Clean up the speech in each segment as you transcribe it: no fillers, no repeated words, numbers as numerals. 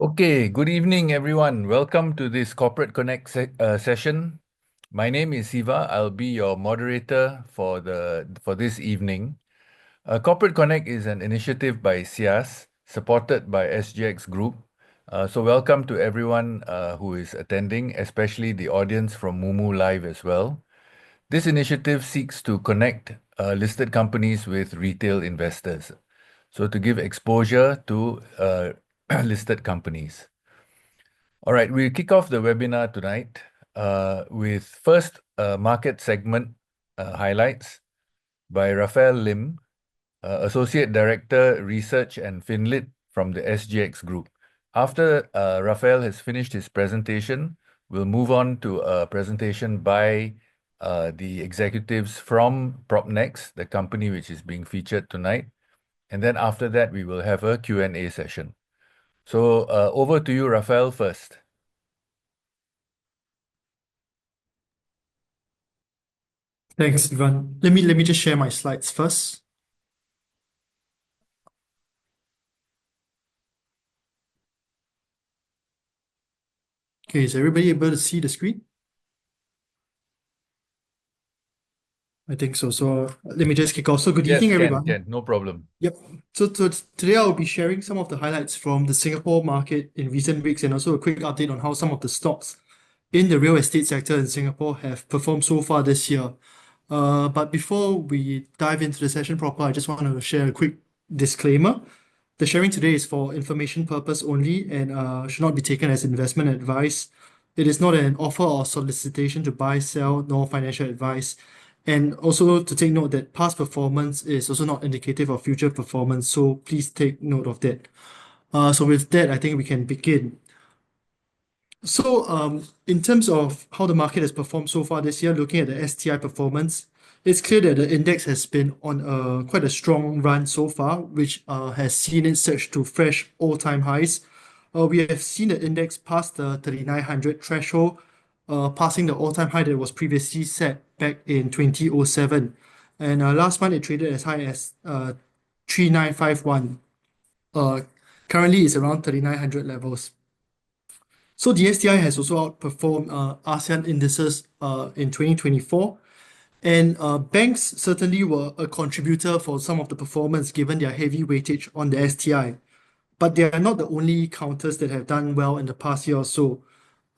Okay, good evening, everyone. Welcome to this Corporate Connect session. My name is Siva. I'll be your moderator for this evening. Corporate Connect is an initiative by SIAS, supported by SGX Group. So welcome to everyone who is attending, especially the audience from Mumu Live as well. This initiative seeks to connect listed companies with retail investors, so to give exposure to listed companies. All right, we'll kick off the webinar tonight with first market segment highlights by Raphael Lim, Associate Director, Research and FinLit from the SGX Group. After Raphael has finished his presentation, we'll move on to a presentation by the executives from PropNex, the company which is being featured tonight. And then after that, we will have a Q&A session. So over to you, Raphael, first. Thanks, Ivan. Let me just share my slides first. Okay, is everybody able to see the screen? I think so. So let me just kick off. So good Yes, evening, everyone. no problem. Yep. So today I'll be sharing some of the highlights from the Singapore market in recent weeks and also a quick update on how some of the stocks in the real estate sector in Singapore have performed so far this year. But before we dive into the session proper, I just want to share a quick disclaimer. The sharing today is for information purpose only and should not be taken as investment advice. It is not an offer or solicitation to buy, sell, nor financial advice. And also to take note that past performance is also not indicative of future performance. So please take note of that. So with that, I think we can begin. So, in terms of how the market has performed so far this year, looking at the STI performance, it's clear that the index has been on quite a strong run so far, which has seen it surge to fresh all-time highs. We have seen the index pass the 3,900 threshold, passing the all-time high that was previously set back in 2007. And last month it traded as high as 3,951. Currently, it's around 3,900 levels. So the STI has also outperformed ASEAN indices in 2024. And banks certainly were a contributor for some of the performance given their heavy weightage on the STI. But they are not the only counters that have done well in the past year or so.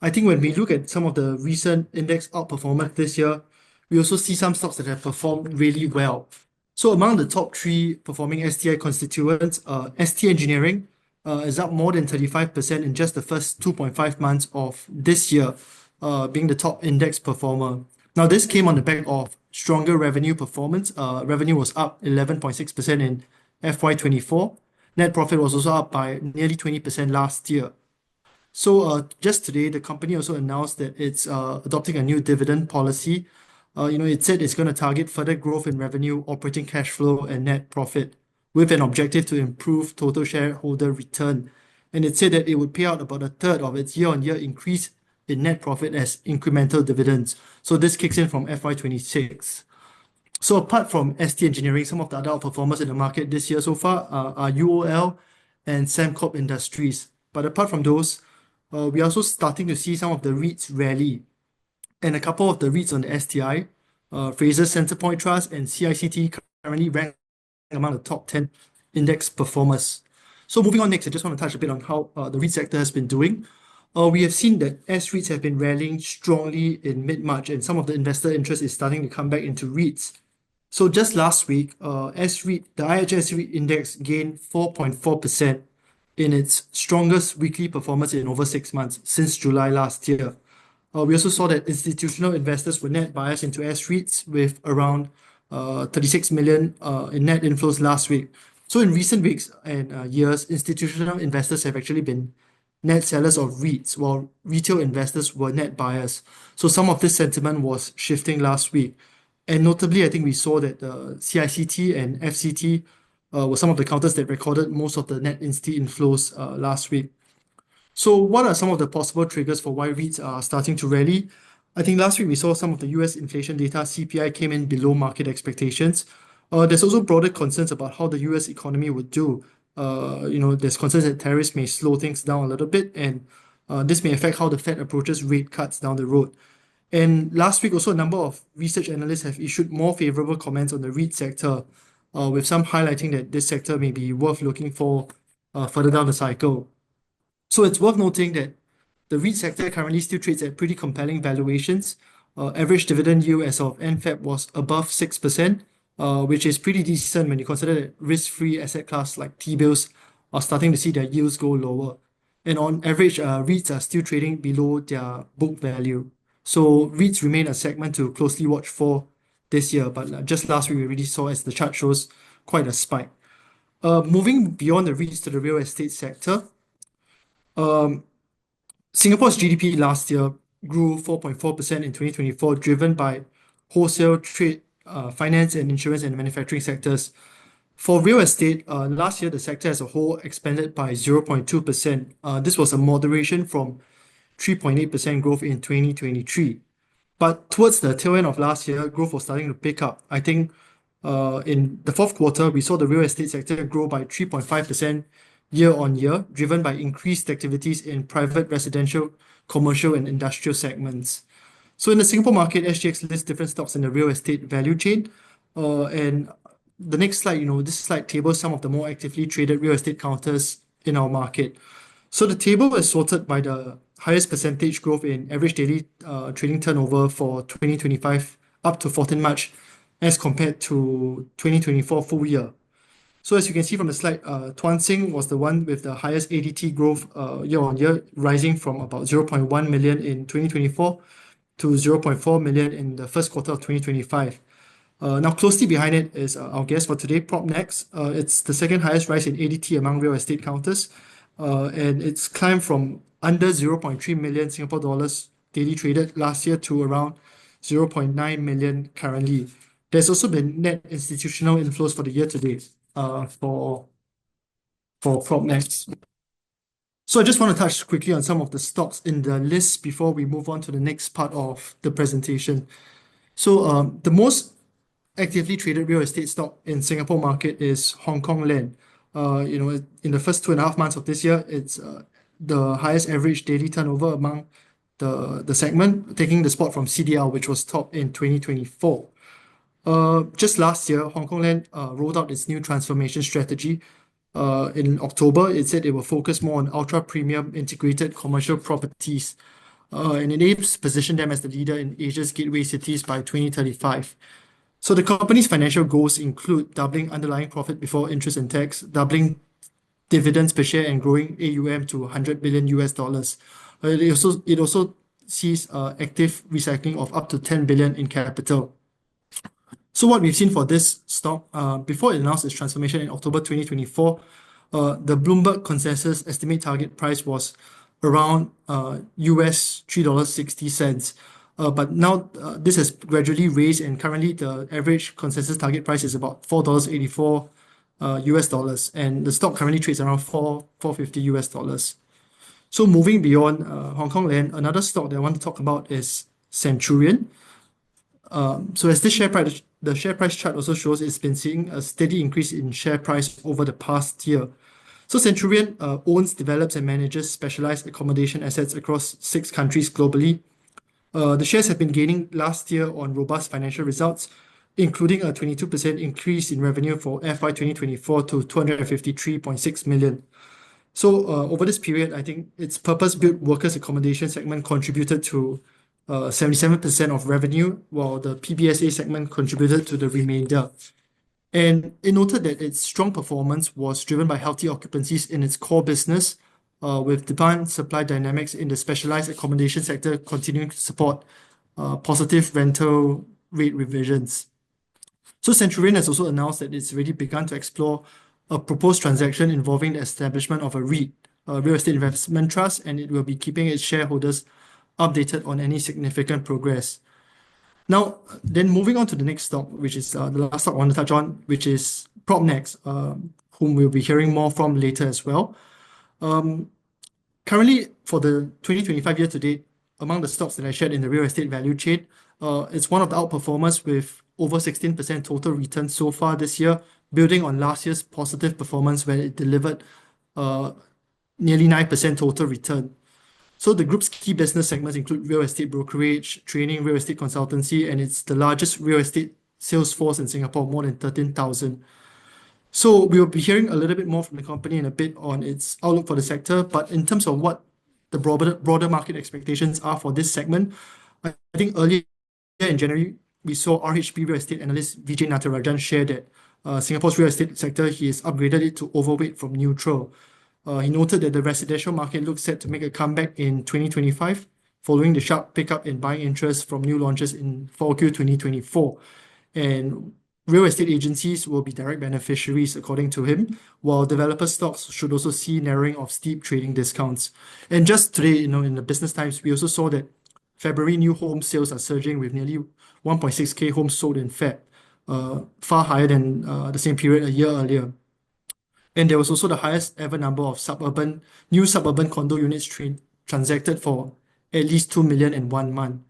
I think when we look at some of the recent index outperformance this year, we also see some stocks that have performed really well. So among the top three performing STI constituents, ST Engineering is up more than 35% in just the first 2.5 months of this year, being the top index performer. Now, this came on the back of stronger revenue performance. Revenue was up 11.6% in FY24. Net profit was also up by nearly 20% last year. So just today, the company also announced that it's adopting a new dividend policy. It said it's going to target further growth in revenue, operating cash flow, and net profit with an objective to improve total shareholder return. And it said that it would pay out about a third of its year-on-year increase in net profit as incremental dividends. So this kicks in from FY26. So apart from ST Engineering, some of the other outperformers in the market this year so far are UOL and Sembcorp Industries. But apart from those, we're also starting to see some of the REITs rally. And a couple of the REITs on the STI, Fraser Centrepoint Trust and CICT currently rank among the top 10 index performers. So moving on next, I just want to touch a bit on how the REIT sector has been doing. We have seen that S-REITs have been rallying strongly in mid-March, and some of the investor interest is starting to come back into REITs. So just last week, S-REIT, the IHS REIT index gained 4.4% in its strongest weekly performance in over 6 months since July last year. We also saw that institutional investors were net buyers into S-REITs with around 36 million in net inflows last week. So in recent weeks and years, institutional investors have actually been net sellers of REITs, while retail investors were net buyers. So some of this sentiment was shifting last week. And notably, I think we saw that CICT and FCT were some of the counters that recorded most of the net insti inflows last week. So what are some of the possible triggers for why REITs are starting to rally? I think last week we saw some of the US inflation data, CPI, came in below market expectations. There's also broader concerns about how the US economy would do, there's concerns that tariffs may slow things down a little bit, and this may affect how the Fed approaches rate cuts down the road. And last week, also, a number of research analysts have issued more favorable comments on the REIT sector, with some highlighting that this sector may be worth looking for further down the cycle. So it's worth noting that the REIT sector currently still trades at pretty compelling valuations. Average dividend yield as of end Feb was above 6%, which is pretty decent when you consider that risk-free asset class like T-bills are starting to see their yields go lower. And on average, REITs are still trading below their book value. So REITs remain a segment to closely watch for this year. But just last week, we already saw, as the chart shows, quite a spike. Moving beyond the REITs to the real estate sector, Singapore's GDP last year grew 4.4% in 2024, driven by wholesale trade, finance and insurance and manufacturing sectors. For real estate, last year the sector as a whole expanded by 0.2%. This was a moderation from 3.8% growth in 2023. But towards the tail end of last year, growth was starting to pick up. I think in the fourth quarter, we saw the real estate sector grow by 3.5% year on year, driven by increased activities in private, residential, commercial, and industrial segments. So in the Singapore market, SGX lists different stocks in the real estate value chain. And the next slide, this slide tables some of the more actively traded real estate counters in our market. So the table is sorted by the highest percentage growth in average daily trading turnover for 2025 up to 14 March as compared to 2024 full year. So as you can see from the slide, Tuan Sing was the one with the highest ADT growth year on year, rising from about 0.1 million in 2024 to 0.4 million in the first quarter of 2025. Now, closely behind it is our guest for today, PropNex. It's the second highest rise in ADT among real estate counters, and it's climbed from under 0.3 million Singapore dollars daily traded last year to around 0.9 million currently. There's also been net institutional inflows for the year to date for PropNex. So I just want to touch quickly on some of the stocks in the list before we move on to the next part of the presentation. So the most actively traded real estate stock in Singapore market is Hong Kong Land. In the first 2.5 months of this year, it's the highest average daily turnover among the segment, taking the spot from CDL, which was top in 2024. Just last year, Hong Kong Land rolled out its new transformation strategy. In October, it said it will focus more on ultra-premium integrated commercial properties, and it aims to position them as the leader in Asia's gateway cities by 2035. So the company's financial goals include doubling underlying profit before interest and tax, doubling dividends per share, and growing AUM to 100 billion US dollars. It also sees active recycling of up to 10 billion in capital. So what we've seen for this stock, before it announced its transformation in October 2024, the Bloomberg consensus estimate target price was around US $3.60. But now this has gradually raised, and currently the average consensus target price is about $4.84 US dollars, and the stock currently trades around $4.50 US dollars. So moving beyond Hong Kong Land, another stock that I want to talk about is Centurion. So as the share price chart also shows, it's been seeing a steady increase in share price over the past year. So Centurion owns, develops, and manages specialized accommodation assets across 6 countries globally. The shares have been gaining last year on robust financial results, including a 22% increase in revenue for FY 2024 to 253.6 million. So over this period, I think its purpose-built workers' accommodation segment contributed to 77% of revenue, while the PBSA segment contributed to the remainder. And it noted that its strong performance was driven by healthy occupancies in its core business, with demand-supply dynamics in the specialized accommodation sector continuing to support positive rental rate revisions. So Centurion has also announced that it's already begun to explore a proposed transaction involving the establishment of a REIT, a real estate investment trust, and it will be keeping its shareholders updated on any significant progress. Now, then moving on to the next stock, which is the last stock I want to touch on, which is PropNex, whom we'll be hearing more from later as well. Currently, for the 2025 year to date, among the stocks that I shared in the real estate value chain, it's one of the outperformers with over 16% total return so far this year, building on last year's positive performance where it delivered nearly 9% total return. So the group's key business segments include real estate brokerage, training, real estate consultancy, and it's the largest real estate sales force in Singapore, more than 13,000. So we will be hearing a little bit more from the company in a bit on its outlook for the sector. But in terms of what the broader market expectations are for this segment, I think earlier in January, we saw RHB real estate analyst Vijay Natarajan share that Singapore's real estate sector, he has upgraded it to overweight from neutral. He noted that the residential market looks set to make a comeback in 2025, following the sharp pickup in buying interest from new launches in 4Q 2024. And real estate agencies will be direct beneficiaries, according to him, while developer stocks should also see narrowing of steep trading discounts. And just today, in the Business Times, we also saw that February new home sales are surging with nearly 1.6K homes sold in Feb, far higher than the same period a year earlier. And there was also the highest ever number of new suburban condo units transacted for at least 2 million in 1 month.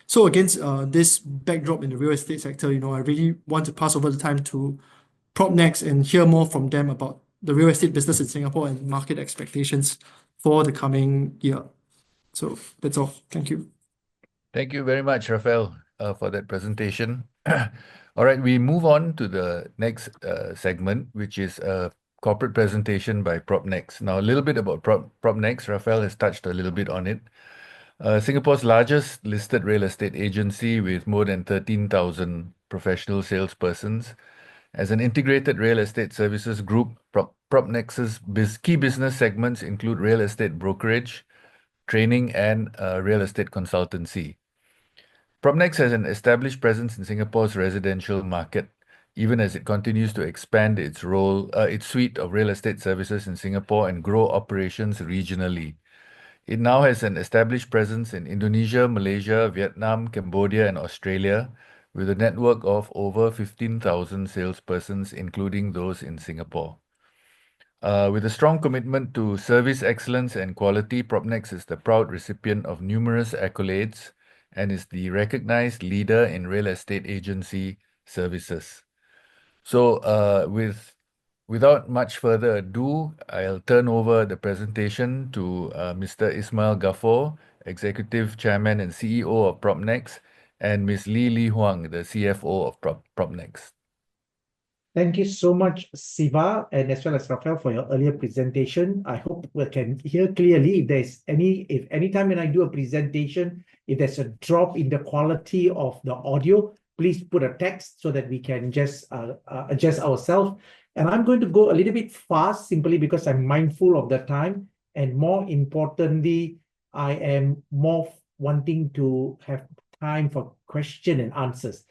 So against this backdrop in the real estate sector, I really want to pass over the time to PropNex and hear more from them about the real estate business in Singapore and market expectations for the coming year. So that's all. Thank you. Thank you very much, Rafael, for that presentation. All right, we move on to the next segment, which is a corporate presentation by PropNex. Now, a little bit about PropNex. Rafael has touched a little bit on it. Singapore's largest listed real estate agency with more than 13,000 professional salespersons. As an integrated real estate services group, PropNex's key business segments include real estate brokerage, training, and real estate consultancy. PropNex has an established presence in Singapore's residential market, even as it continues to expand its suite of real estate services in Singapore and grow operations regionally. It now has an established presence in Indonesia, Malaysia, Vietnam, Cambodia, and Australia, with a network of over 15,000 salespersons, including those in Singapore. With a strong commitment to service excellence and quality, PropNex is the proud recipient of numerous accolades and is the recognized leader in real estate agency services. So, without much further ado, I'll turn over the presentation to Mr. Ismail Ghaffur, Executive Chairman and CEO of PropNex, and Ms. Li Huang, the CFO of PropNex. Thank you so much, Siva, and as well as Rafael, for your earlier presentation. I hope we can hear clearly. If any time when I do a presentation, if there's a drop in the quality of the audio, please put a text so that we can just adjust ourselves. And I'm going to go a little bit fast simply because I'm mindful of the time. And more importantly, I am more wanting to have time for question and answers.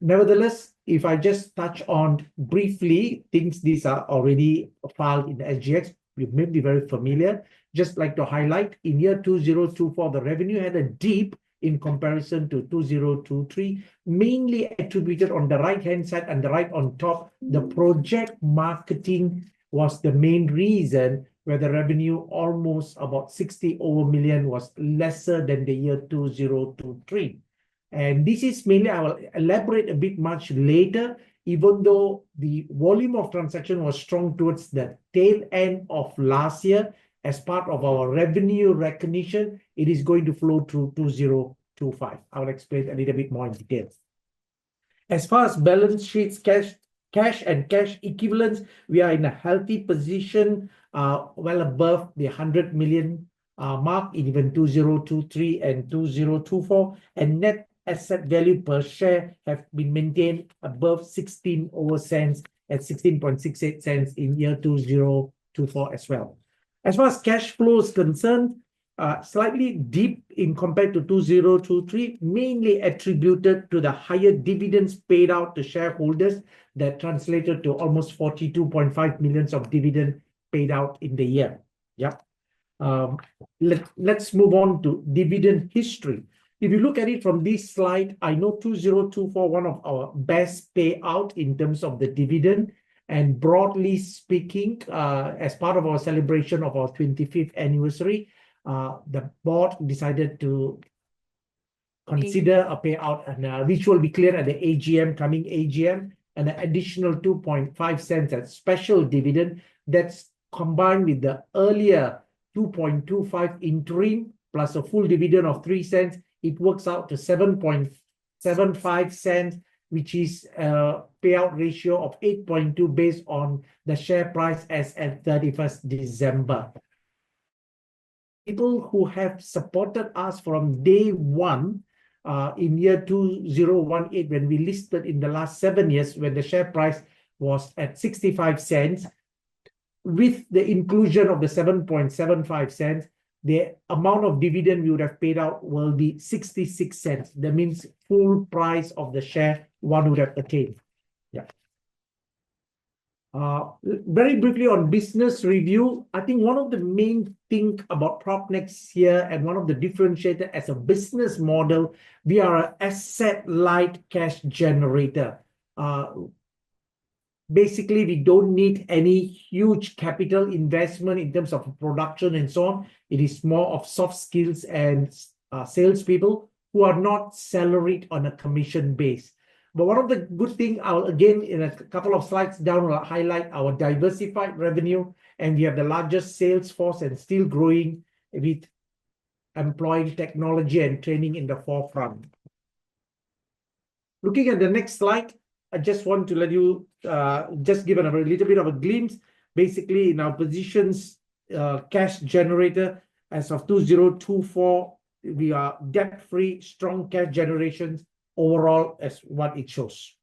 Nevertheless, if I just touch on briefly, these are already filed in the SGX, you may be very familiar. Just like to highlight, in year 2024, the revenue had a dip in comparison to 2023, mainly attributed on the right-hand side and the right on top. The project marketing was the main reason where the revenue almost about 60 over million was lesser than the year 2023. And this is mainly, I will elaborate a bit much later, even though the volume of transaction was strong towards the tail end of last year. As part of our revenue recognition, it is going to flow through 2025. I will explain a little bit more in detail. As far as balance sheets, cash and cash equivalents, we are in a healthy position, well above the 100 million mark in even 2023 and 2024, and net asset value per share have been maintained above 16 over cents at 16.68 cents in year 2024 as well. As far as cash flow is concerned, slightly deep in compared to 2023, mainly attributed to the higher dividends paid out to shareholders that translated to almost 42.5 million of dividend paid out in the year. Yeah. Let's move on to dividend history. If you look at it from this slide, I know 2024, one of our best payout in terms of the dividend. And broadly speaking, as part of our celebration of our 25th anniversary, the board decided to consider a payout, and which will be clear at the AGM, coming AGM. and an additional 2.5 cents as special dividend. That's combined with the earlier 2.25 interim plus a full dividend of 3 cents. It works out to 7.75 cents, which is a payout ratio of 8.2 based on the share price as at 31st December. People who have supported us from day one in year 2018 when we listed in the last 7 years when the share price was at 65 cents, with the inclusion of the 7.75 cents, the amount of dividend we would have paid out will be 66 cents. That means full price of the share one would have attained. Yeah. Very briefly on business review, I think one of the main thing about PropNex here and one of the differentiator as a business model, we are an asset-light cash generator. Basically, we don't need any huge capital investment in terms of production and so on. It is more of soft skills and salespeople who are not salaried on a commission base. But one of the good things, I'll again, in a couple of slides down, will highlight our diversified revenue, and we have the largest sales force and still growing with employing technology and training in the forefront. Looking at the next slide, I just want to let you just give a little bit of a glimpse. Basically, in our positions, cash generator, as of 2024, we are debt-free, strong cash generations overall as what it shows.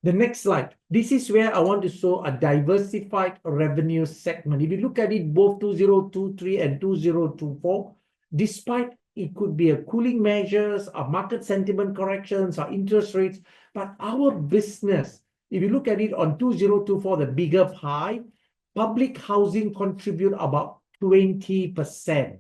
The next slide. This is where I want to show a diversified revenue segment. If you look at it, both 2023 and 2024, despite it could be a cooling measures, or market sentiment corrections, or interest rates, but our business, if you look at it on 2024, the bigger pie, public housing contribute about 20%.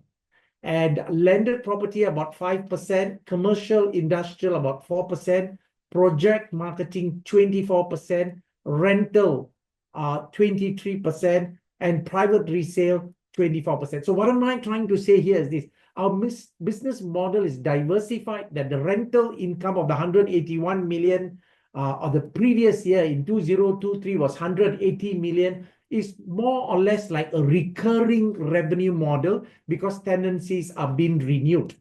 And landed property about 5%, commercial industrial about 4%, project marketing 24%, rental 23%, and private resale 24%. So what am I trying to say here is this: our business model is diversified, that the rental income of the 181 million of the previous year in 2023 was 180 million, is more or less like a recurring revenue model because tenancies are being renewed.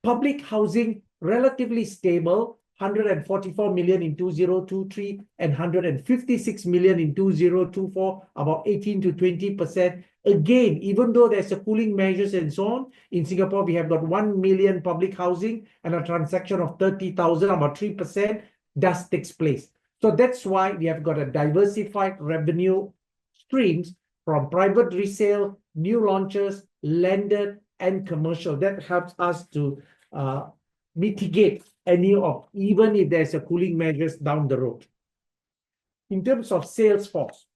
Public housing, relatively stable, 144 million in 2023 and 156 million in 2024, about 18 to 20%. Again, even though there's a cooling measures and so on, in Singapore, we have got 1 million public housing and a transaction of 30,000, about 3%, does takes place. So that's why we have got a diversified revenue streams from private resale, new launches, landed, and commercial. That helps us to mitigate any of, even if there's a cooling measures down the road. In terms of sales force,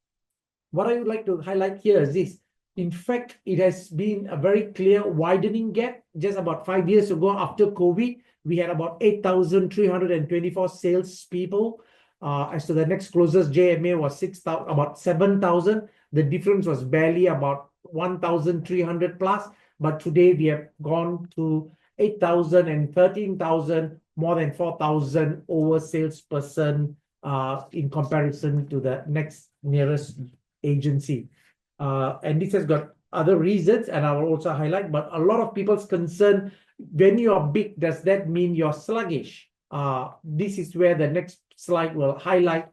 what I would like to highlight here is this. In fact, it has been a very clear widening gap. Just about 5 years ago, after COVID, we had about 8,324 salespeople. As to the next closest JMA was about 7,000. The difference was barely about 1,300 plus. But today we have gone to 8,000 and 13,000, more than 4,000 over salesperson in comparison to the next nearest agency. And this has got other reasons, and I will also highlight, but a lot of people's concern, when you are big, does that mean you're sluggish? This is where the next slide will highlight.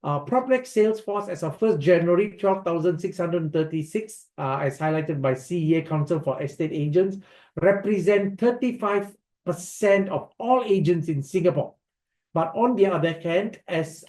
PropNex sales force as of 1st January, 12,636, as highlighted by CEA, Council for Estate Agents, represent 35% of all agents in Singapore. But on the other hand, as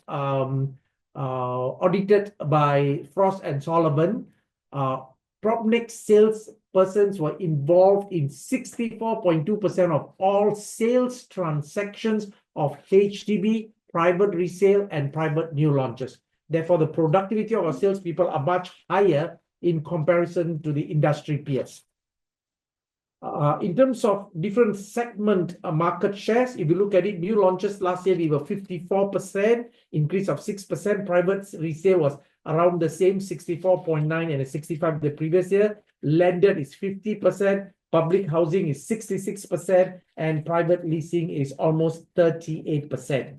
audited by Frost and Sullivan, PropNex salespersons were involved in 64.2% of all sales transactions of HDB, private resale, and private new launches. Therefore, the productivity of our salespeople are much higher in comparison to the industry peers. In terms of different segment market shares, if you look at it, new launches last year, we were 54%, increase of 6%. Private resale was around the same, 64.9 and 65 the previous year. Landed is 50%, public housing is 66%, and private leasing is almost 38%.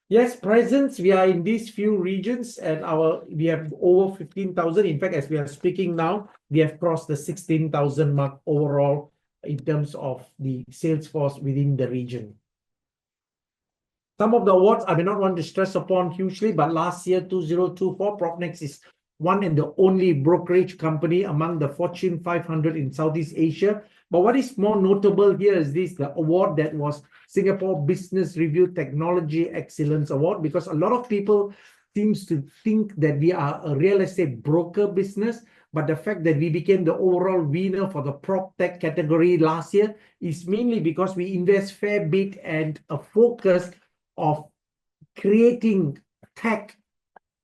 Yes, presence, we are in these few regions and we have over 15,000. In fact, as we are speaking now, we have crossed the 16,000 mark overall in terms of the sales force within the region. Some of the awards I may not want to stress upon hugely, but last year, 2024, PropNex is one and the only brokerage company among the Fortune 500 in Southeast Asia. But what is more notable here is the award that was Singapore Business Review Technology Excellence Award, because a lot of people seems to think that we are a real estate broker business, but the fact that we became the overall winner for the PropTech category last year is mainly because we invest fair bit and a focus of creating tech,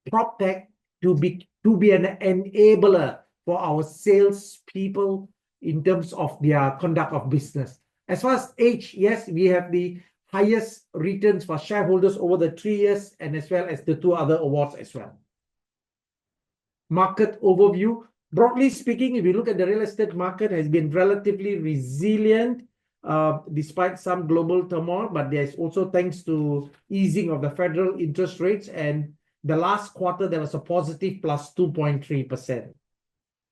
prop tech, to be an enabler for our sales people in terms of their conduct of business. As far as age, yes, we have the highest returns for shareholders over the 3 years, and as well as the 2 other awards as well. Market overview. Broadly speaking, if you look at the real estate market, has been relatively resilient despite some global turmoil, but there's also thanks to easing of the federal interest rates, and the last quarter there was a positive plus 2.3%.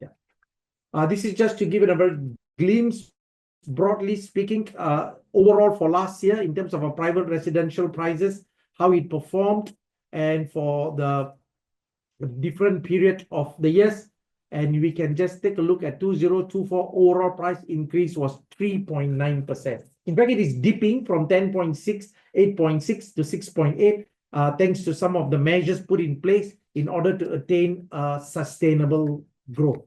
Yeah. This is just to give it a very glimpse. Broadly speaking, overall for last year in terms of our private residential prices, how it performed, and for the different period of the years. And we can just take a look at 2024 overall price increase was 3.9%. In fact, it is dipping from 10.6, 8.6 to 6.8, thanks to some of the measures put in place in order to attain sustainable growth.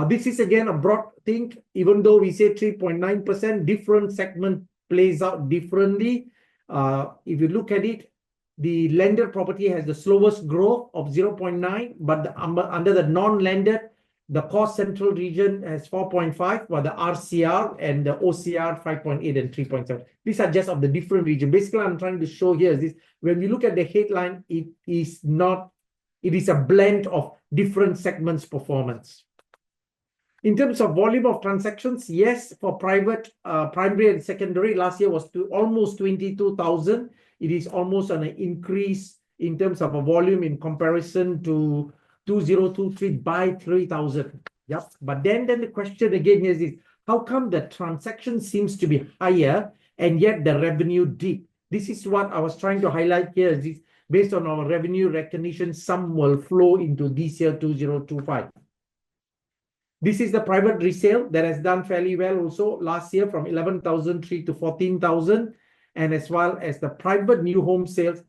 This is again a broad thing. Even though we say 3.9%, different segment plays out differently. If you look at it, the landed property has the slowest growth of 0.9, but under the non-landed, the core central region has 4.5, while the RCR and the OCR 5.8 and 3.7. These are just of the different region. Basically, I'm trying to show here is this: when we look at the headline, it is a blend of different segments performance. In terms of volume of transactions, yes, for private, primary and secondary, last year was almost 22,000. It is almost an increase in terms of a volume in comparison to 2023 by 3,000. Yep. But then the question again is this: how come the transaction seems to be higher and yet the revenue dip? This is what I was trying to highlight here. Is this based on our revenue recognition, some will flow into this year 2025. This is the private resale that has done fairly well also last year, from 11,003 to 14,000, and as well as the private new home sales.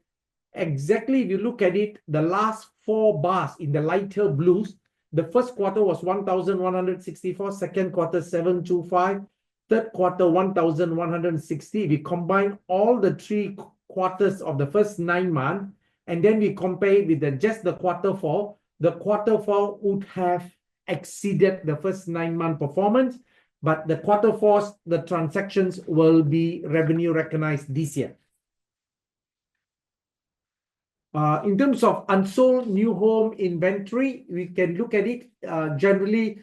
Exactly, if you look at it, the last 4 bars in the lighter blues, the first quarter was 1,164, second quarter 725, third quarter 1,160. We combine all the 3 quarters of the first 9 months, and then we compare it with just the quarter 4. The quarter 4 would have exceeded the first 9-month performance, but the quarter 4, the transactions will be revenue recognized this year. In terms of unsold new home inventory, we can look at it. Generally,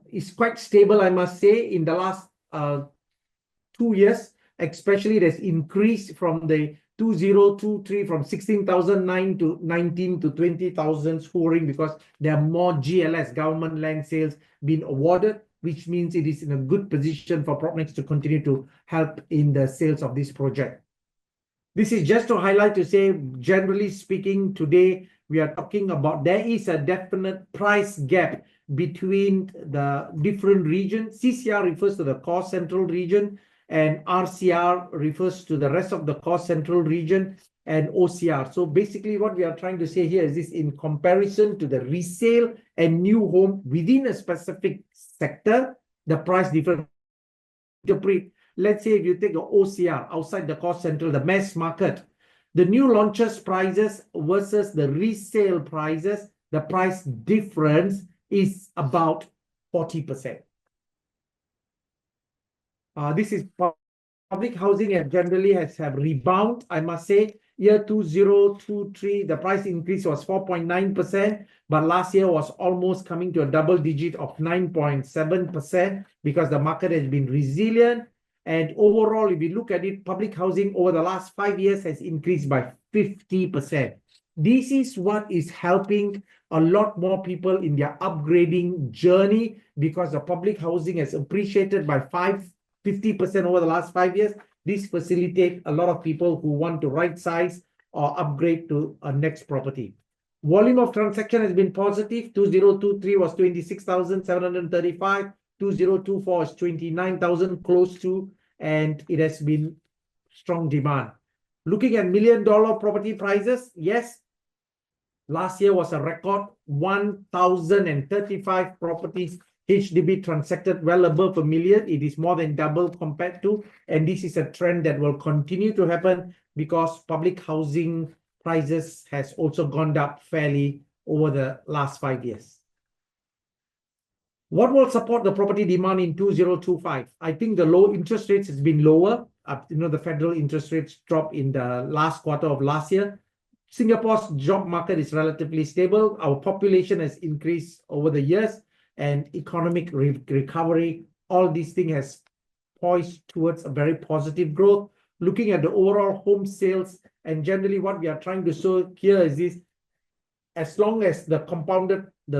it's quite stable, I must say, in the last 2 years. Especially, it has increased from the 2023 from 16,009 to 19 to 20,000 scoring, because there are more GLS, government land sales, being awarded, which means it is in a good position for PropNex to continue to help in the sales of this project. This is just to highlight to say, generally speaking, today we are talking about there is a definite price gap between the different regions. CCR refers to the core central region, and RCR refers to the rest of the core central region, and OCR. So basically what we are trying to say here is this: in comparison to the resale and new home within a specific sector, the price difference. Let's say if you take the OCR outside the core central, the mass market, the new launches prices versus the resale prices, the price difference is about 40%. This is public housing, and generally has rebound. I must say, year 2023, the price increase was 4.9%, but last year was almost coming to a double digit of 9.7%, because the market has been resilient. And overall, if you look at it, public housing over the last 5 years has increased by 50%. This is what is helping a lot more people in their upgrading journey, because the public housing has appreciated by 50% over the last 5 years. This facilitates a lot of people who want to right size or upgrade to a next property. Volume of transaction has been positive. 2023 was 26,735. 2024 is 29,000, close to, and it has been strong demand. Looking at $1 million property prices, yes, last year was a record 1,035 properties HDB transacted, well above 1 million. It is more than double compared to, and this is a trend that will continue to happen because public housing prices has also gone up fairly over the last 5 years. What will support the property demand in 2025? I think the low interest rates has been lower. The federal interest rates dropped in the last quarter of last year. Singapore's job market is relatively stable. Our population has increased over the years, and economic recovery, all these things has poised towards a very positive growth. Looking at the overall home sales, and generally what we are trying to show here is this: as long as the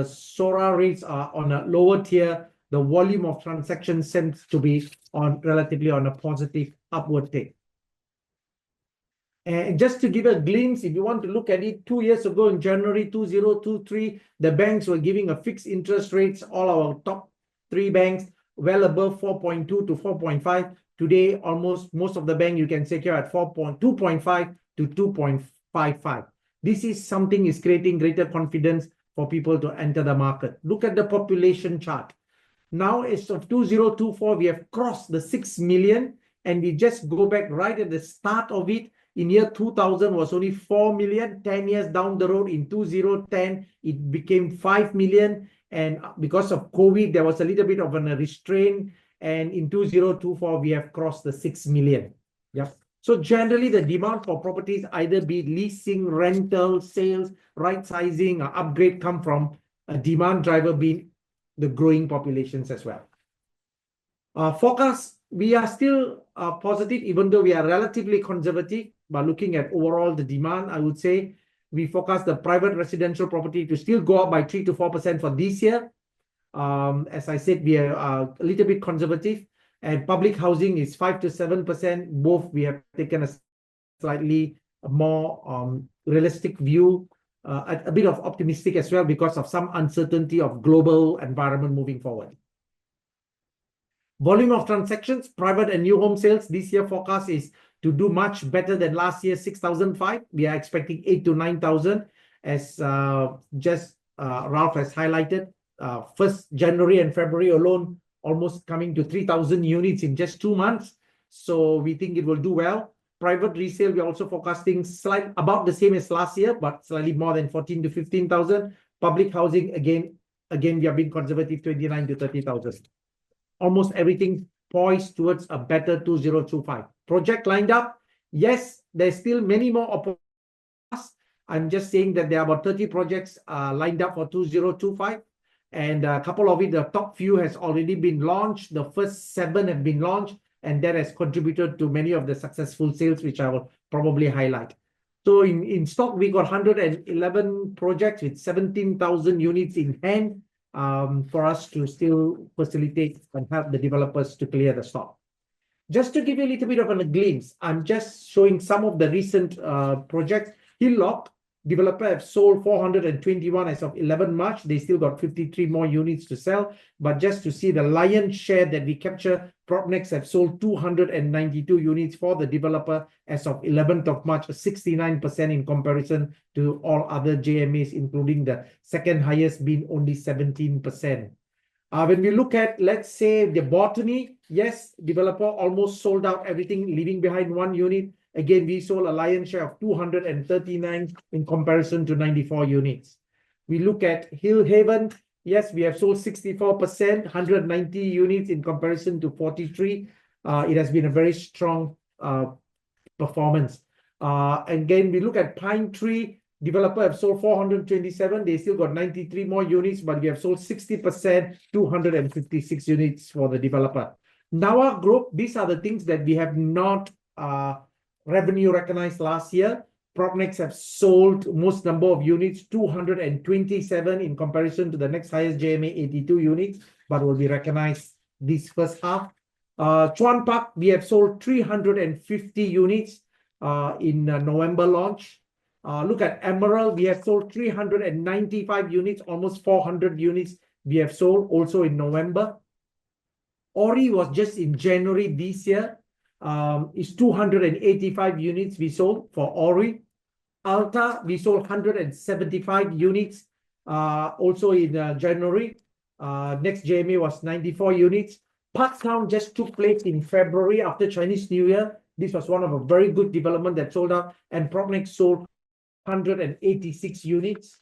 SORA rates are on a lower tier, the volume of transactions seems to be relatively on a positive upward tick. And just to give a glimpse, if you want to look at it, 2 years ago in January 2023, the banks were giving a fixed interest rates, all our top 3 banks, well above 4.2 to 4.5. Today, almost most of the bank you can secure at 2.5 to 2.55. This is something is creating greater confidence for people to enter the market. Look at the population chart. Now, as of 2024, we have crossed the 6 million, and we just go back right at the start of it. In year 2000 was only 4 million. 10 years down the road, in 2010, it became 5 million. And because of COVID, there was a little bit of a restraint. And in 2024, we have crossed the 6 million. Yep. So generally, the demand for properties, either be leasing, rental, sales, right sizing, or upgrade, come from a demand driver being the growing populations as well. Forecast, we are still positive, even though we are relatively conservative. But looking at overall the demand, I would say we forecast the private residential property to still go up by 3 to 4% for this year. As I said, we are a little bit conservative, and public housing is 5 to 7%. Both we have taken a slightly more realistic view, a bit of optimistic as well because of some uncertainty of global environment moving forward. Volume of transactions, private and new home sales, this year forecast is to do much better than last year, 6,005. We are expecting 8 to 9,000, as Ralph has highlighted. First January and February alone, almost coming to 3,000 units in just 2 months. So we think it will do well. Private resale, we are also forecasting about the same as last year, but slightly more than 14 to 15,000. Public housing, again, we are being conservative, 29 to 30,000. Almost everything poised towards a better 2025. Project lined up. Yes, there's still many more opportunities. I'm just saying that there are about 30 projects lined up for 2025. And a couple of it, the top few has already been launched. The first 7 have been launched, and that has contributed to many of the successful sales, which I will probably highlight. So in stock, we got 111 projects with 17,000 units in hand for us to still facilitate and help the developers to clear the stock. Just to give you a little bit of a glimpse, I'm just showing some of the recent projects. Hillock, developer have sold 421 as of 11 March. They still got 53 more units to sell. But just to see the lion's share that we capture, PropNex have sold 292 units for the developer as of 11th of March, 69% in comparison to all other JMAs, including the second highest being only 17%. When we look at, let's say, the Botany, yes, developer almost sold out everything, leaving behind 1 unit. Again, we sold a lion's share of 239 in comparison to 94 units. We look at Hill Haven. Yes, we have sold 64%, 190 units in comparison to 43. It has been a very strong performance. Again, we look at Pine Tree. Developer have sold 427. They still got 93 more units, but we have sold 60%, 256 units for the developer. Nawa Group, these are the things that we have not revenue recognized last year. PropNex have sold most number of units, 227 in comparison to the next highest JMA, 82 units, but will be recognized this first half. Chuan Park, we have sold 350 units in November launch. Look at Emerald, we have sold 395 units, almost 400 units we have sold also in November. Ori was just in January this year. It's 285 units we sold for Ori. Alta, we sold 175 units also in January. Next JMA was 94 units. Parktown just took place in February after Chinese New Year. This was one of a very good development that sold out, and PropNex sold 186 units.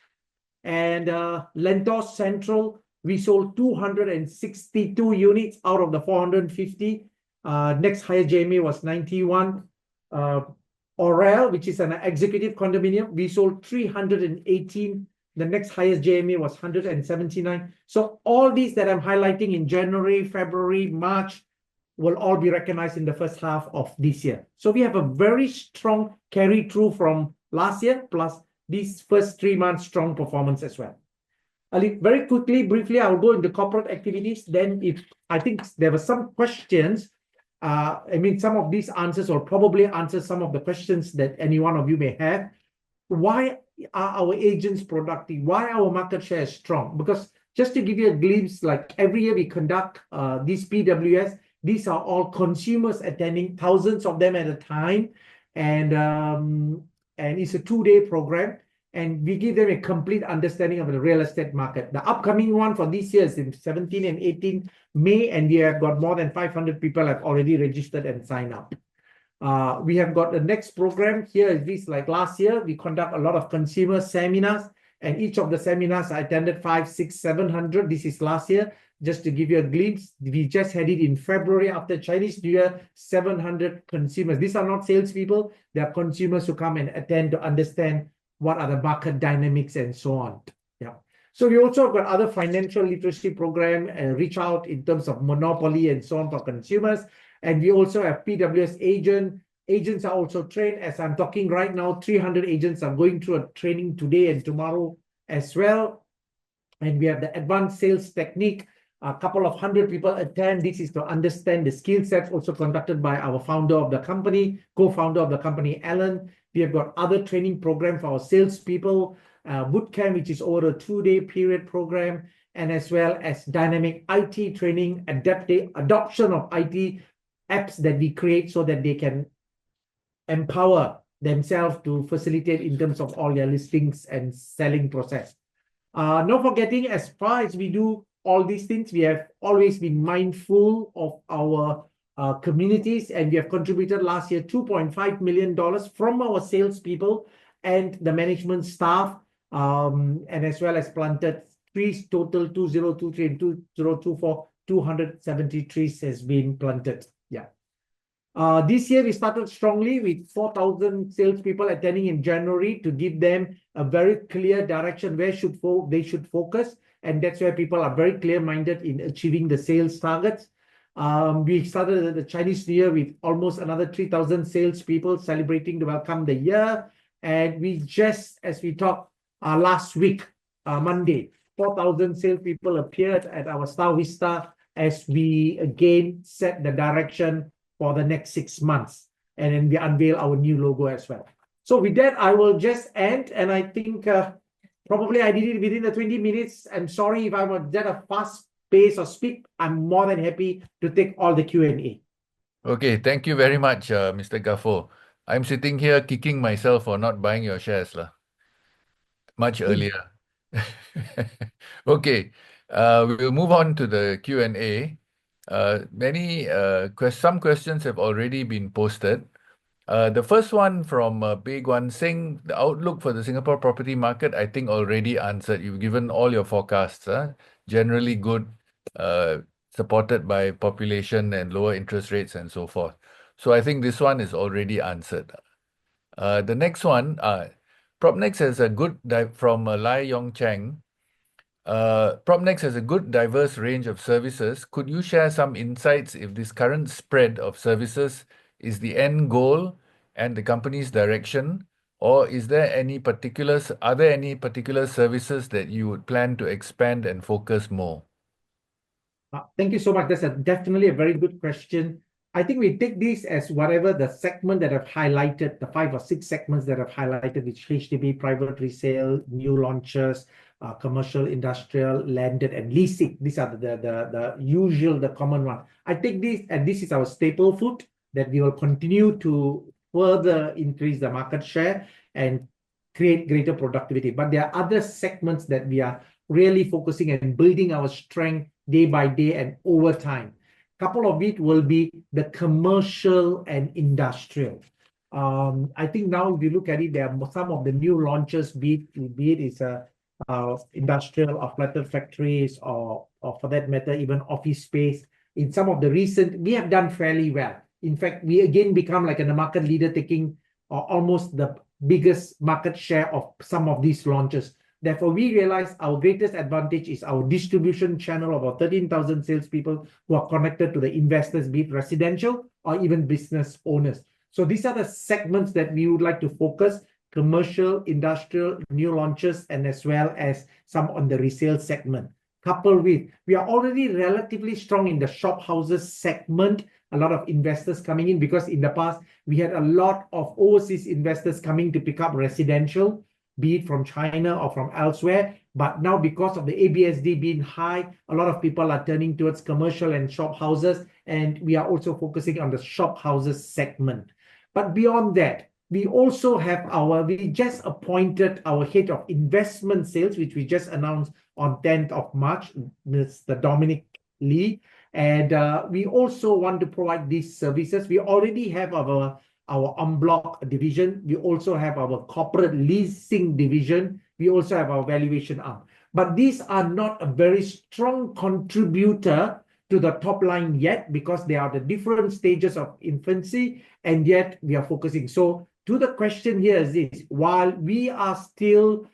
And Lentos Central, we sold 262 units out of the 450. Next highest JMA was 91. Orel, which is an executive condominium, we sold 318. The next highest JMA was 179. So all these that I'm highlighting in January, February, March will all be recognized in the first half of this year. So we have a very strong carry through from last year, plus these first 3 months strong performance as well. Very quickly, briefly, I'll go into corporate activities. Then if I think there were some questions, some of these answers will probably answer some of the questions that any one of you may have. Why are our agents productive? Why our market share is strong? Because just to give you a glimpse, like every year we conduct these PWS, these are all consumers attending, thousands of them at a time. And it's a 2-day program. And we give them a complete understanding of the real estate market. The upcoming one for this year is in 17 and 18 May, and we have got more than 500 people have already registered and signed up. We have got the next program here is this, like last year, we conduct a lot of consumer seminars, and each of the seminars I attended 500, 600, 700. This is last year. Just to give you a glimpse, we just had it in February after Chinese New Year, 700 consumers. These are not salespeople. They are consumers who come and attend to understand what are the market dynamics and so on. Yeah. So we also got other financial literacy program and reach out in terms of monopoly and so on for consumers. And we also have PWS agent. Agents are also trained. As I'm talking right now, 300 agents are going through a training today and tomorrow as well. And we have the advanced sales technique. A couple of hundred people attend. This is to understand the skill sets also conducted by our founder of the company, co-founder of the company, Alan. We have got other training program for our salespeople, bootcamp, which is over a 2-day period program, and as well as dynamic IT training, adoption of IT apps that we create so that they can empower themselves to facilitate in terms of all their listings and selling process. Not forgetting, as far as we do all these things, we have always been mindful of our communities, and we have contributed last year $2.5 million from our salespeople and the management staff, and as well as planted trees, total 2023 and 2024, 270 trees has been planted. Yeah. This year we started strongly with 4,000 salespeople attending in January to give them a very clear direction where they should focus, and that's where people are very clear-minded in achieving the sales targets. We started the Chinese New Year with almost another 3,000 salespeople celebrating to welcome the year. And we just, as we talked last week, Monday, 4,000 salespeople appeared at our Star Vista as we again set the direction for the next 6 months. And then we unveil our new logo as well. So with that, I will just end. And I think probably I did it within the 20 minutes. I'm sorry if I was at a fast pace or speak. I'm more than happy to take all the Q&A. Okay, thank you very much, Mr. Gaffo. I'm sitting here kicking myself for not buying your shares much earlier. Okay, we'll move on to the Q&A. Some questions have already been posted. The first one from Big Wan Singh, the outlook for the Singapore property market, I think already answered. You've given all your forecasts, generally good, supported by population and lower interest rates and so forth. So I think this one is already answered. The next one, PropNex has a good, from Lai Yong Chang, PropNex has a good diverse range of services. Could you share some insights if this current spread of services is the end goal and the company's direction, Or is there any are there any particular services that you would plan to expand and focus more? Thank you so much. That's definitely a very good question. I think we take this as whatever the segment that I've highlighted, the 5 or 6 segments that I've highlighted, which HDB, private resale, new launches, commercial, industrial, landed, and leasing. These are the usual, the common one. I take this, and this is our staple food that we will continue to further increase the market share and create greater productivity. But there are other segments that we are really focusing and building our strength day by day and over time. Couple of it will be the commercial and industrial. I think now if you look at it, there are some of the new launches, be it is industrial or flatted factories or for that matter, even office space. In some of the recent, we have done fairly well. In fact, we again become like a market leader, taking almost the biggest market share of some of these launches. Therefore, we realize our greatest advantage is our distribution channel of about 13,000 salespeople who are connected to the investors, be it residential or even business owners. So these are the segments that we would like to focus: commercial, industrial, new launches, and as well as some on the resale segment. Coupled with, we are already relatively strong in the shop houses segment. A lot of investors coming in, because in the past, we had a lot of overseas investors coming to pick up residential, be it from China or from elsewhere. But now, because of the ABSD being high, a lot of people are turning towards commercial and shop houses, and we are also focusing on the shop houses segment. But beyond that, we also have we just appointed our head of investment sales, which we just announced on 10th of March, Mr. Dominic Lee. And we also want to provide these services. We already have our en bloc division. We also have our corporate leasing division. We also have our valuation arm. But these are not a very strong contributor to the top line yet, because they are the different stages of infancy, and yet we are focusing. So to the question here is this: while we are still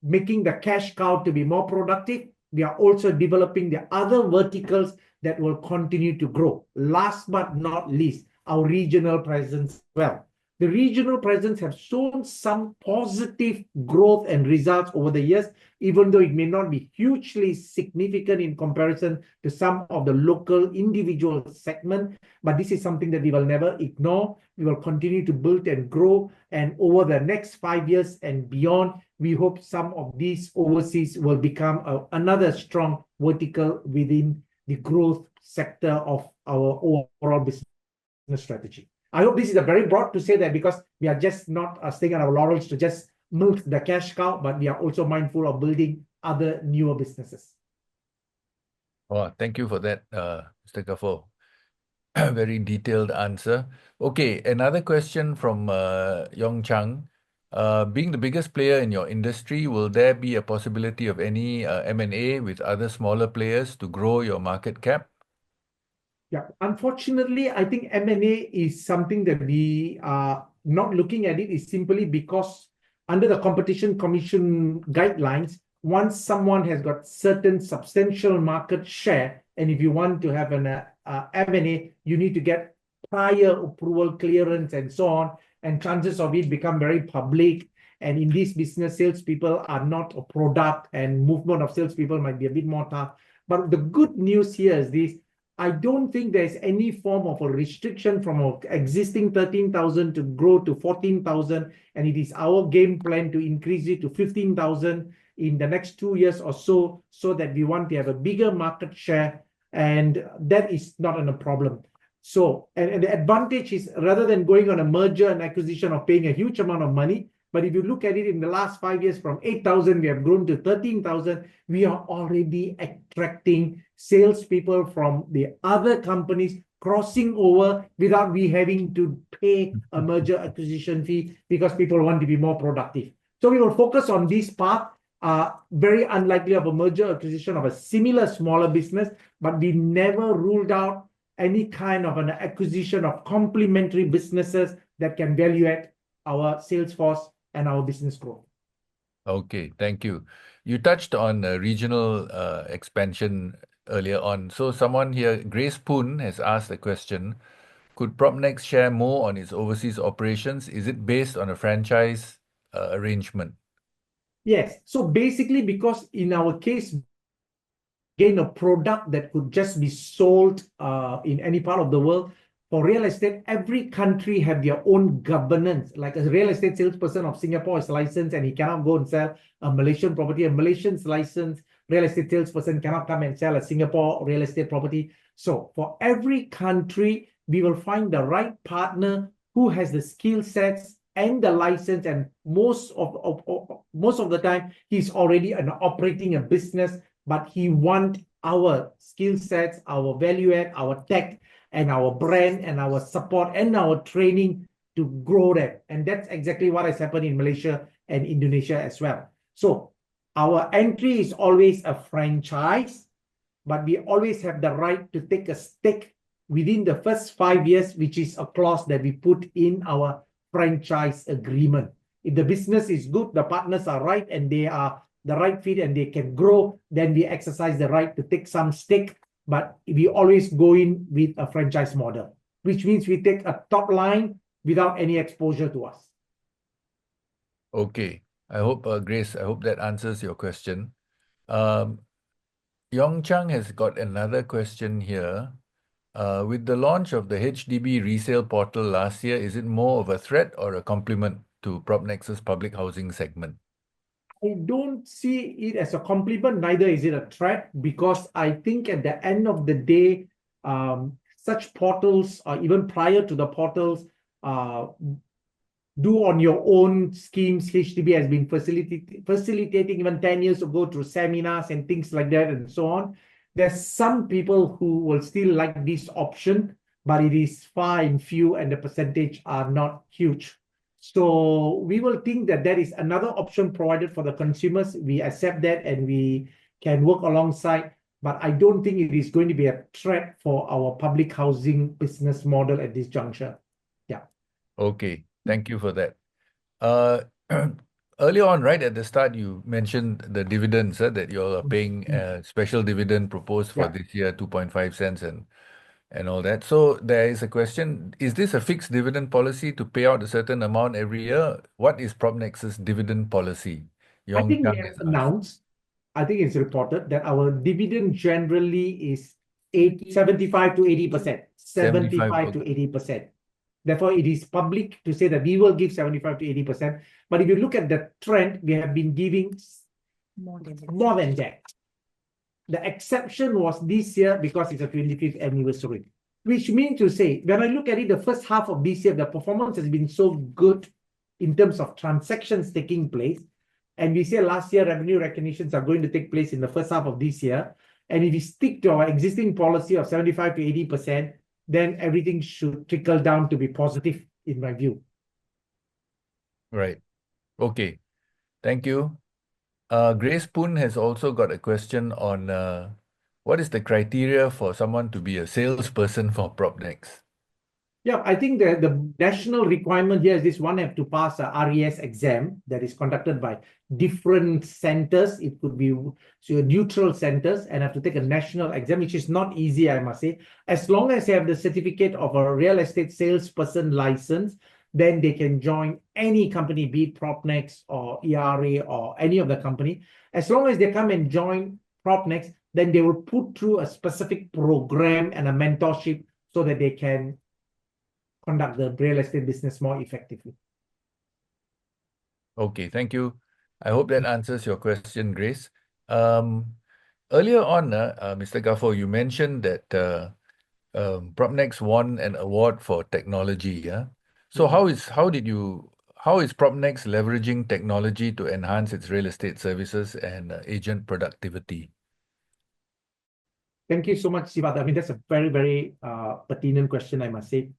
making the cash cow to be more productive, we are also developing the other verticals that will continue to grow. Last but not least, our regional presence as well. The regional presence have shown some positive growth and results over the years, even though it may not be hugely significant in comparison to some of the local individual segment. But this is something that we will never ignore. We will continue to build and grow. And over the next 5 years and beyond, we hope some of these overseas will become another strong vertical within the growth sector of our overall business strategy. I hope this is a very broad to say that, because we are just not staying on our laurels to just milk the cash cow, but we are also mindful of building other newer businesses. Oh, thank you for that, Mr. Gafo. Very detailed answer. Okay, another question from Yong Chang. Being the biggest player in your industry, will there be a possibility of any M&A with other smaller players to grow your market cap? Yeah, unfortunately, I think M&A is something that we are not looking at. It is simply because under the Competition Commission guidelines, once someone has got certain substantial market share, and if you want to have an M&A, you need to get prior approval, clearance, and so on, and chances of it become very public. And in this business, salespeople are not a product, and movement of salespeople might be a bit more tough. But the good news here is this: I don't think there's any form of a restriction from our existing 13,000 to grow to 14,000. And it is our game plan to increase it to 15,000 in the next 2 years or so, so that we want to have a bigger market share. And that is not a problem. So, and the advantage is, rather than going on a merger and acquisition of paying a huge amount of money, but if you look at it in the last 5 years, from 8,000, we have grown to 13,000. We are already attracting salespeople from the other companies crossing over without we having to pay a merger acquisition fee, because people want to be more productive. So we will focus on this path. Very unlikely of a merger acquisition of a similar smaller business, but we never ruled out any kind of an acquisition of complementary businesses that can value add our sales force and our business growth. Okay, thank you. You touched on regional expansion earlier on. So someone here, Grace Poon, has asked a question. could PropNex share more on its overseas operations? Is it based on a franchise arrangement? Yes. So basically, because in our case, again, a product that could just be sold in any part of the world. For real estate, every country have their own governance. Like a real estate salesperson of Singapore is licensed and he cannot go and sell a Malaysian property. A Malaysian's licensed real estate salesperson cannot come and sell a Singapore real estate property. So for every country, we will find the right partner who has the skill sets and the license, and most of the time he's already operating a business, but he want our skill sets, our value add, our tech, and our brand, and our support, and our training to grow that. And that's exactly what has happened in Malaysia and Indonesia as well. So our entry is always a franchise, but we always have the right to take a stake within the first 5 years, which is a clause that we put in our franchise agreement. If the business is good, the partners are right, and they are the right fit and they can grow, then we exercise the right to take some stake, but we always go in with a franchise model, which means we take a top line without any exposure to us. Okay. I hope, Grace, I hope that answers your question. Yong Chang has got another question here. With the launch of the HDB resale portal last year, is it more of a threat or a complement to PropNex's public housing segment? I don't see it as a compliment, neither is it a threat, because I think at the end of the day, such portals, even prior to the portals, do on your own schemes. HDB has been facilitating even 10 years ago through seminars and things like that and so on. There's some people who will still like this option, but it is far and few, and the percentage are not huge. So we will think that there is another option provided for the consumers. We accept that and we can work alongside, but I don't think it is going to be a threat for our public housing business model at this juncture. Yeah. Okay, thank you for that. Earlier on, right at the start, you mentioned the dividends that you all are paying a special dividend proposed for this year, 2.5 cents and all that. So there is a question, is this a fixed dividend policy to pay out a certain amount every year? What is PropNex's dividend policy? I think we Chang have has asked. announced, I think it's reported that our dividend generally is 75 to 80%. 75 to 80%. Therefore, it is public to say that we will give 75 to 80%. But if you look at the trend, we have been giving more than that. The exception was this year because it's a 25th anniversary, which means to say, when I look at it, the first half of this year, the performance has been so good in terms of transactions taking place. And we say last year, revenue recognitions are going to take place in the first half of this year. And if we stick to our existing policy of 75 to 80%, then everything should trickle down to be positive, in my view. Right. Okay. Thank you. Grace Poon has also got a question on what is the criteria for someone to be a salesperson for PropNex? Yeah, I think the national requirement here is this: one have to pass a RES exam that is conducted by different centers. It could be neutral centers, and have to take a national exam, which is not easy, I must say. As long as they have the certificate of a real estate salesperson license, then they can join any company, be it PropNex or ERA or any of the company. As long as they come and join PropNex, then they will put through a specific program and a mentorship so that they can conduct the real estate business more effectively. Okay, thank you. I hope that answers your question, Grace. Earlier on, Mr. Gaffo, you mentioned that PropNex won an award for technology. Yeah. So how is PropNex leveraging technology to enhance its real estate services and agent productivity? Thank you so much, Siva. I mean, that's a very, very pertinent question, I must say.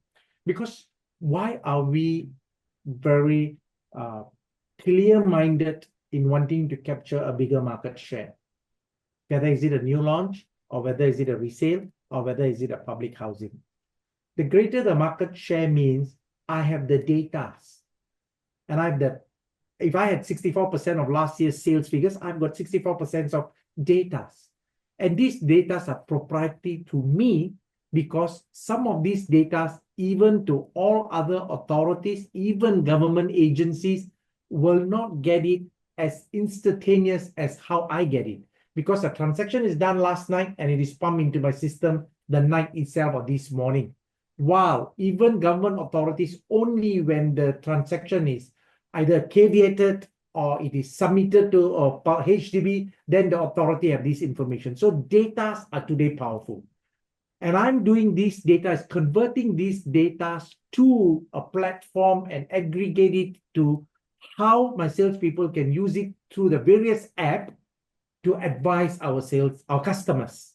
Because why are we very clear-minded in wanting to capture a bigger market share? Whether is it a new launch, or whether is it a resale, or whether is it a public housing. The greater the market share means I have the data. And if I had 64% of last year's sales figures, I've got 64% of data. And these data are proprietary to me, because some of these data, even to all other authorities, even government agencies, will not get it as instantaneous as how I get it. Because a transaction is done last night and it is pumped into my system the night itself or this morning. While even government authorities, only when the transaction is either caveated or it is submitted to HDB, then the authority have this information. So data are today powerful. And I'm doing these data, converting these data to a platform and aggregate it to how my salespeople can use it through the various apps to advise our customers.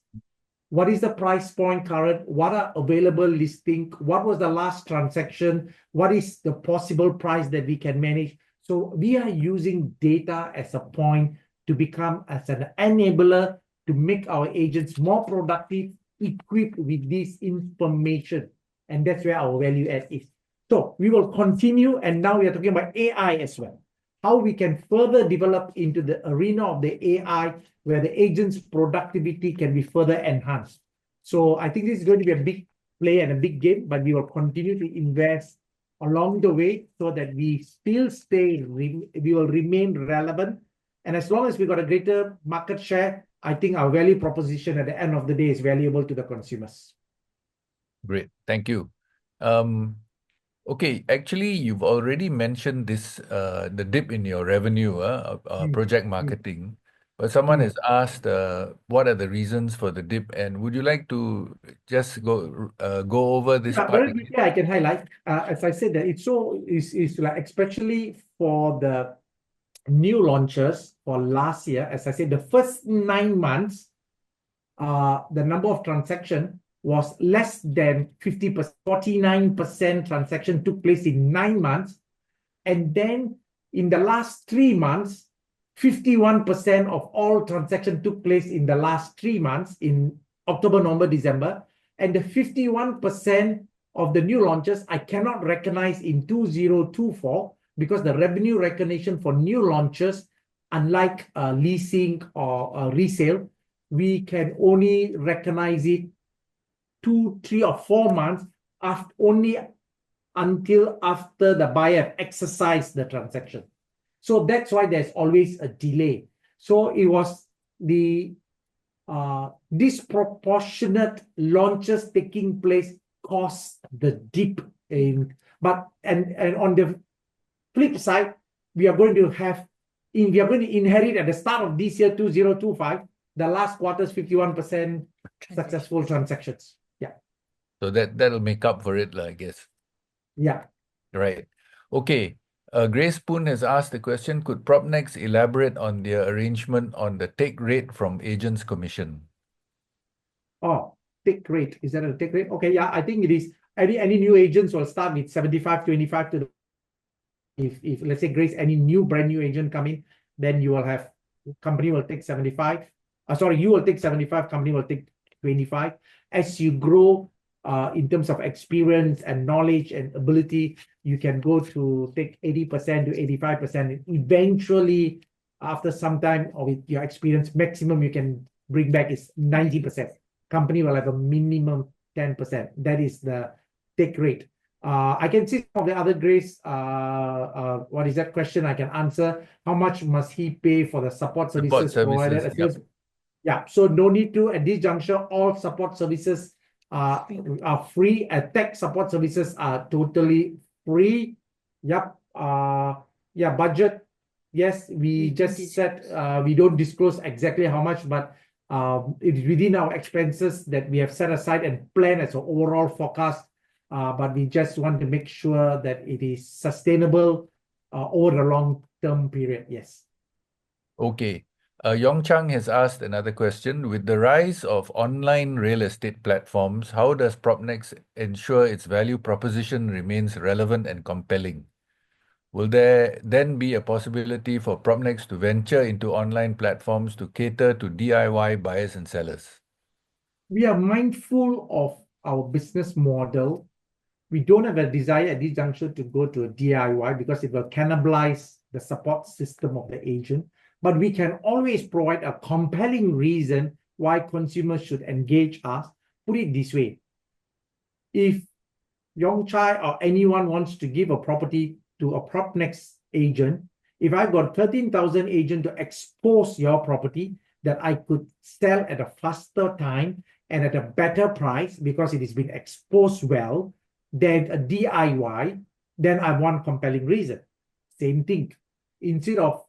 What is the price point current? What are available listing? What was the last transaction? What is the possible price that we can manage? So we are using data as a point to become as an enabler to make our agents more productive, equipped with this information. And that's where our value add is. So we will continue, and now we are talking about AI as well. How we can further develop into the arena of the AI, where the agent's productivity can be further enhanced. So I think this is going to be a big play and a big game, but we will continue to invest along the way so that we still we will remain relevant. And as long as we got a greater market share, I think our value proposition at the end of the day is valuable to the consumers. Great. Thank you. Okay, actually, you've already mentioned this, the dip in your revenue, project marketing. But someone has asked, what are the reasons for the dip, and would you like to just go over this part Very again? quickly, I can highlight. As I said, that it's like especially for the new launches for last year. As I said, the first 9 months, the number of transaction was less than 50%, 49% transaction took place in 9 months. And then in the last 3 months, 51% of all transactions took place in the last 3 months in October, November, December. And the 51% of the new launches I cannot recognize in 2024 because the revenue recognition for new launches, unlike leasing or resale, we can only recognize it 2, 3, or 4 months after, only until after the buyer exercised the transaction. So that's why there's always a delay. So it was the disproportionate launches taking place caused the dip in. But and on the flip side, we are going to inherit at the start of this year 2025, the last quarter's 51% successful transactions. Yeah. So that'll make up for it, I guess. Yeah. Right. Okay. Grace Poon has asked the question, could PropNex elaborate on their arrangement on the take rate from agents' commission? Oh, take rate. Is that a take rate? Okay, yeah, I think it is. Any new agents will start with 75-25 to the, if let's say Grace, any brand new agent come in, then you will have, company will take 75. You will take 75, company will take 25. As you grow in terms of experience and knowledge and ability, you can go to take 80% to 85%. Eventually, after some time or with your experience, maximum you can bring back is 90%. Company will have a minimum 10%. That is the take rate. I can see some of the other Grace. What is that question? I can answer. How much must he pay for the support services provided? Yep. Yeah, so no need to at this juncture. All support services are free. Tech support services are totally free. Yep. Yeah, budget. Yes, we just said we don't disclose exactly how much, but it is within our expenses that we have set aside and planned as an overall forecast. But we just want to make sure that it is sustainable over the long-term period. Yes. Okay. Yong Chang has asked another question. With the rise of online real estate platforms, how does PropNex ensure its value proposition remains relevant and compelling? Will there then be a possibility for PropNex to venture into online platforms to cater to DIY buyers and sellers? We are mindful of our business model. We don't have a desire at this juncture to go to a DIY because it will cannibalize the support system of the agent. But we can always provide a compelling reason why consumers should engage us. Put it this way. if Yong Chai or anyone wants to give a property to a PropNex agent, if I've got 13,000 agent to expose your property, that I could sell at a faster time and at a better price because it has been exposed well than a DIY, then I want compelling reason. Same thing. Instead of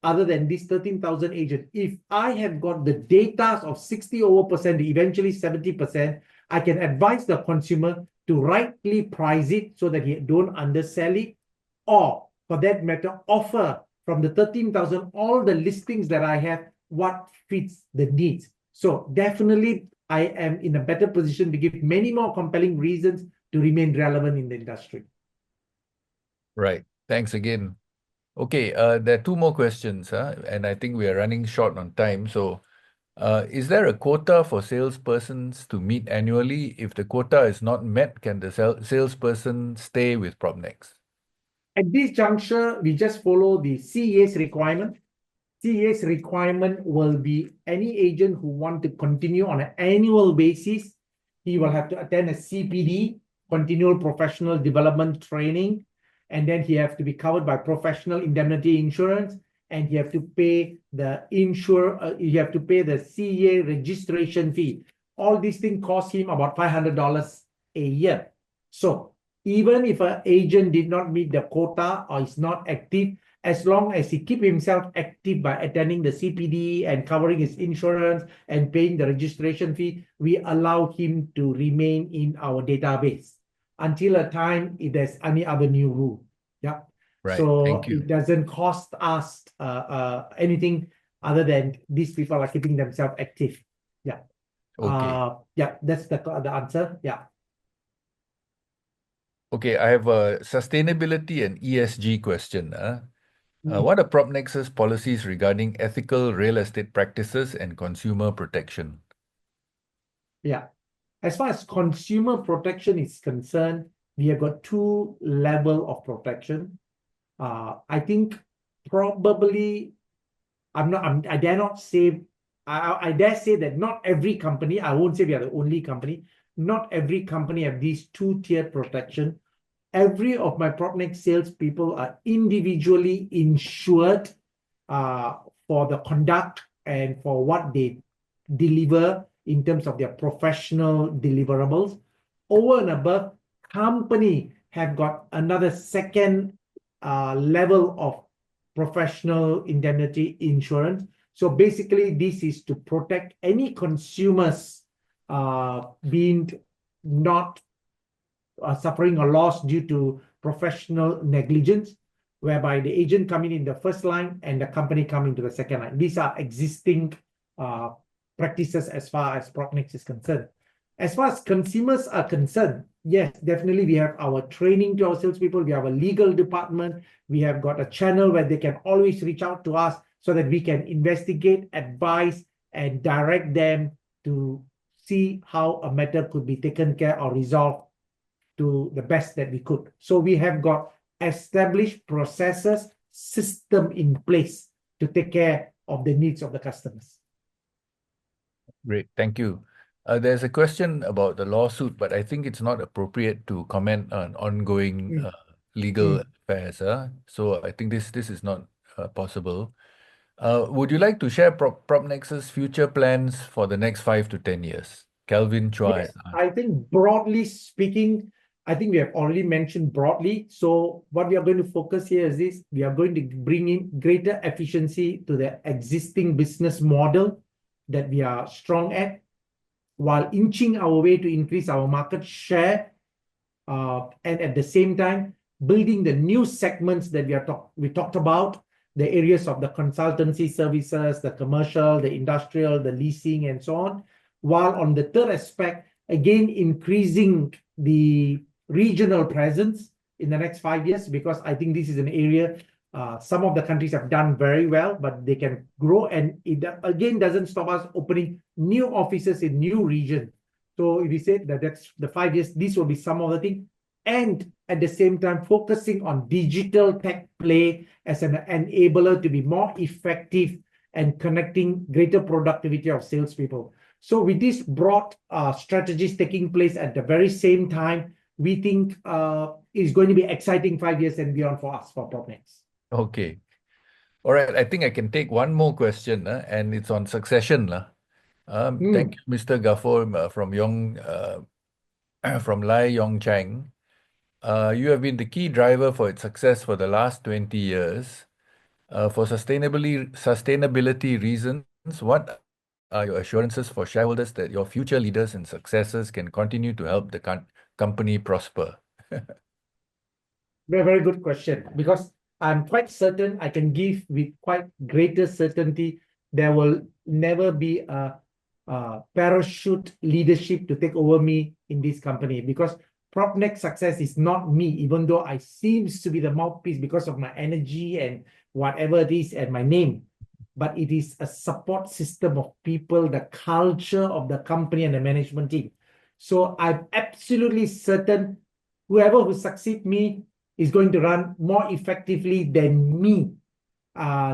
other than this 13,000 agent, if I have got the data of 60% eventually 70%, I can advise the consumer to rightly price it so that he don't undersell it, or for that matter, offer from the 13,000 all the listings that I have, what fits the needs. So definitely I am in a better position to give many more compelling reasons to remain relevant in the industry. Right. Thanks again. Okay, there are two more questions, and I think we are running short on time. So, is there a quota for salespersons to meet annually? If the quota is not met, can the salesperson stay with PropNex? At this juncture, we just follow the SIAS requirement. SIAS requirement will be any agent who want to continue on an annual basis, he will have to attend a CPD, continual professional development training, and then he have to be covered by professional indemnity insurance, and you have to pay the you have to pay the CA registration fee. All these things cost him about $500 a year. So even if an agent did not meet the quota or is not active, as long as he keep himself active by attending the CPD and covering his insurance and paying the registration fee, we allow him to remain in our database until a time if there's any other new rule. Yeah. Right. So Thank you. it doesn't cost us anything other than these people are keeping themselves active. Yeah. Okay. Yeah, that's the answer. Yeah. Okay, I have a sustainability and ESG question. What are PropNex's policies regarding ethical real estate practices and consumer protection? Yeah. As far as consumer protection is concerned, we have got two levels of protection. I think probably I dare not say, I dare say that not every company, I won't say we are the only company, not every company have these two-tier protection. Every of my PropNex salespeople are individually insured for the conduct and for what they deliver in terms of their professional deliverables. Over and above, company have got another second level of professional indemnity insurance. So basically, this is to protect any consumers being not suffering a loss due to professional negligence, whereby the agent coming in the first line and the company coming to the second line. These are existing practices as far as PropNex is concerned. As far as consumers are concerned, yes, definitely we have our training to our salespeople. We have a legal department. We have got a channel where they can always reach out to us so that we can investigate, advise, and direct them to see how a matter could be taken care or resolved to the best that we could. So we have got established processes, system in place to take care of the needs of the customers. Great, thank you. There's a question about the lawsuit, but I think it's not appropriate to comment on ongoing legal affairs. So I think this is not possible. Would you like to share PropNex's future plans for the next 5 to 10 years? Kelvin Chua. Yes, I think broadly speaking, I think we have already mentioned broadly. So what we are going to focus here is this: we are going to bring in greater efficiency to the existing business model that we are strong at, while inching our way to increase our market share, and at the same time building the new segments that we talked about, the areas of the consultancy services, the commercial, the industrial, the leasing, and so on. While on the third aspect, again, increasing the regional presence in the next 5 years, because I think this is an area some of the countries have done very well, but they can grow, and it again doesn't stop us opening new offices in new regions. So if we say that that's the 5 years, this will be some of the things, and at the same time focusing on digital tech play as an enabler to be more effective and connecting greater productivity of salespeople. So with these broad strategies taking place at the very same time, we think it's going to be exciting 5 years and beyond for us for PropNex. Okay. All right. I think I can take one more question, and it's on succession. Thank you, Mr. Gaffor from from Lai Yong Chang. You have been the key driver for its success for the last 20 years. For sustainability reasons, what are your assurances for shareholders that your future leaders and successors can continue to help the company prosper? Very, very good question, because I'm quite certain I can give with quite greater certainty there will never be a parachute leadership to take over me in this company, because PropNex success is not me, even though I seems to be the mouthpiece because of my energy and whatever it is and my name. But it is a support system of people, the culture of the company and the management team. So I'm absolutely certain whoever will succeed me is going to run more effectively than me,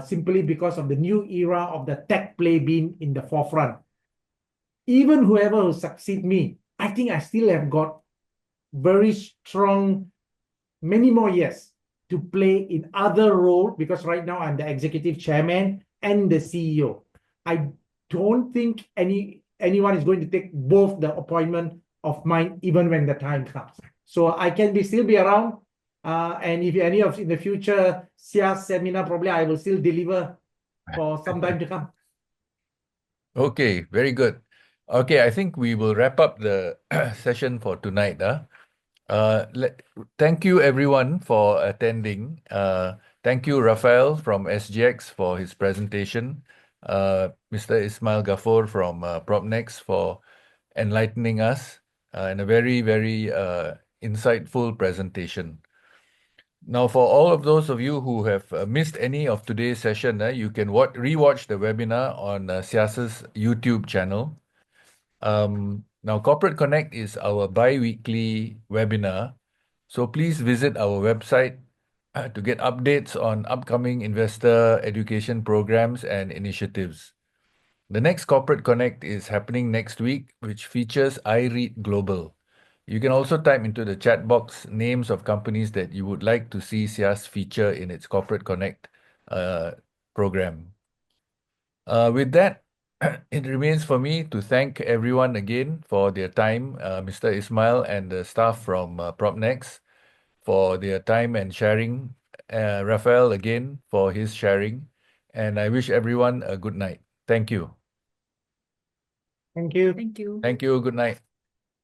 simply because of the new era of the tech play being in the forefront. Even whoever will succeed me, I think I still have got very strong, many more years to play in other roles, because right now I'm the executive chairman and the CEO. I don't think anyone is going to take both the appointment of mine, even when the time comes. So I can still be around. And if any of in the future SIAS seminar, probably I will still deliver for some time to come. Okay, very good. Okay, I think we will wrap up the session for tonight. Thank you everyone for attending. Thank you, Rafael from SGX for his presentation. Mr. Ismail Gaffor from PropNex for enlightening us in a very, very insightful presentation. Now, for all of those of you who have missed any of today's session, you can rewatch the webinar on SIAS's YouTube channel. Now, Corporate Connect is our bi-weekly webinar, so please visit our website to get updates on upcoming investor education programs and initiatives. The next Corporate Connect is happening next week, which features iRead Global. You can also type into the chat box names of companies that you would like to see SIAS feature in its Corporate Connect program. With that, it remains for me to thank everyone again for their time, Mr. Ismail and the staff from PropNex for their time and sharing, Rafael again for his sharing, and I wish everyone a good night. Thank you. Thank you. Thank you. Thank you. Good night.